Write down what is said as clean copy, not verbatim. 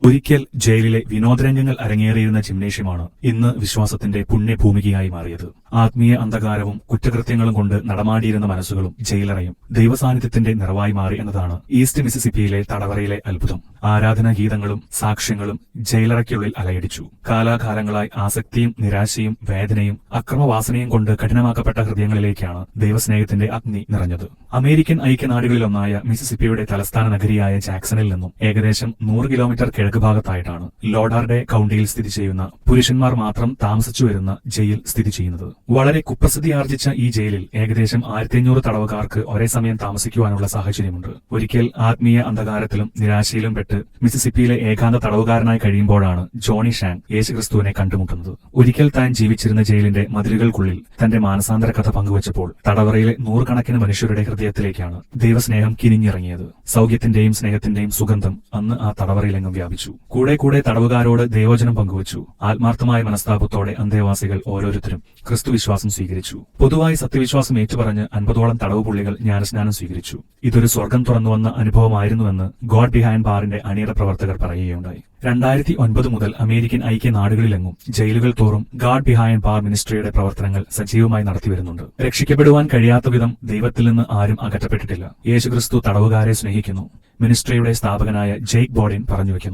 ഒരിക്കൽ ജയിലിലെ വിനോദരംഗങ്ങൾ അരങ്ങേറിയിരുന്ന ജിംനേഷ്യമാണ് ഇന്ന് വിശ്വാസത്തിന്റെ പുണ്യഭൂമികയായി മാറിയത്. ആത്മീയ അന്ധകാരവും കുറ്റകൃത്യങ്ങളും കൊണ്ട് നടമാടിയിരുന്ന മനസ്സുകളും ജയിലറയും ദൈവസാന്നിധ്യത്തിന്റെ നിറവായി മാറി എന്നതാണ് ഈസ്റ്റ് മിസിസിപ്പിയിലെ തടവറയിലെ അത്ഭുതം. ആരാധനാഗീതങ്ങളും സാക്ഷ്യങ്ങളും ജയിലറയ്ക്കുള്ളിൽ അലയടിച്ചു. കാലാകാലങ്ങളായി ആസക്തിയും നിരാശയും വേദനയും അക്രമവാസനയും കൊണ്ട് കഠിനമാക്കപ്പെട്ട ഹൃദയങ്ങളിലേക്കാണ് ദൈവസ്നേഹത്തിന്റെ അഗ്നി നിറഞ്ഞത്. അമേരിക്കൻ ഐക്യനാടുകളിലൊന്നായ മിസിസിപ്പിയുടെ തലസ്ഥാന നഗരിയായ ജാക്സണിൽ നിന്നും ഏകദേശം 100 കിലോമീറ്റർ കിഴക്ക് ഭാഗത്തായിട്ടാണ് ലോഡാർഡെ കൌണ്ടിയിൽ സ്ഥിതി ചെയ്യുന്ന പുരുഷന്മാർ മാത്രം താമസിച്ചു വരുന്ന ജയിൽ സ്ഥിതി ചെയ്യുന്നത്. വളരെ കുപ്രസിദ്ധിയാർജിച്ച ഈ ജയിലിൽ ഏകദേശം 1500 തടവുകാർക്ക് ഒരേ സമയം താമസിക്കുവാനുള്ള സാഹചര്യമുണ്ട്. ഒരിക്കൽ ആത്മീയ അന്ധകാരത്തിലും നിരാശയിലും പെട്ട് മിസിസിപ്പിയിലെ ഏകാന്ത തടവുകാരനായി കഴിയുമ്പോഴാണ് ജോണി ഷാങ് യേശുക്രിസ്തുവിനെ കണ്ടുമുട്ടുന്നത്. ഒരിക്കൽ താൻ ജീവിച്ചിരുന്ന ജയിലിന്റെ മതിലുകൾക്കുള്ളിൽ തന്റെ മാനസാന്തര കഥ പങ്കുവച്ചപ്പോൾ തടവറയിലെ 100 കണക്കിന് മനുഷ്യരുടെ ഹൃദയത്തിലേക്കാണ് ദൈവസ്നേഹം കിനിഞ്ഞിറങ്ങിയത്. സൗഖ്യത്തിന്റെയും സ്നേഹത്തിന്റെയും സുഗന്ധം അന്ന് ആ തടവറയിലെങ്ങും വ്യാപിച്ചു. കൂടെ തടവുകാരോട് ദൈവവചനം പങ്കുവച്ചു. ആത്മാർത്ഥമായ മനസ്താപത്തോടെ അന്തേവാസികൾ ഓരോരുത്തരും ക്രിസ്തു വിശ്വാസം സ്വീകരിച്ചു. പൊതുവായി സത്യവിശ്വാസം ഏറ്റുപറഞ്ഞ് 50ഓളം തടവുപുള്ളികൾ ജ്ഞാനസ്നാനം സ്വീകരിച്ചു. ഇതൊരു സ്വർഗം തുറന്നുവന്ന അനുഭവമായിരുന്നുവെന്ന് ഗോഡ് ബിഹൈൻഡ് ബാറിന്റെ അണിയറ പ്രവർത്തകർ പറയുകയുണ്ടായി. 2009 മുതൽ അമേരിക്കൻ ഐക്യനാടുകളിലെങ്ങും ജയിലുകൾ തോറും ഗോഡ് ബിഹൈൻഡ് ബാർ മിനിസ്ട്രിയുടെ പ്രവർത്തനങ്ങൾ സജീവമായി നടത്തിവരുന്നുണ്ട്. രക്ഷിക്കപ്പെടുവാൻ കഴിയാത്ത വിധം ദൈവത്തിൽ നിന്ന് ആരും അകറ്റപ്പെട്ടിട്ടില്ല. യേശുക്രിസ്തു തടവുകാരെ സ്നേഹിക്കുന്നു. മിനിസ്ട്രിയുടെ സ്ഥാപകനായ ജെയ്ക്ക് ബോഡിൻ പറഞ്ഞുവെക്കുന്നു.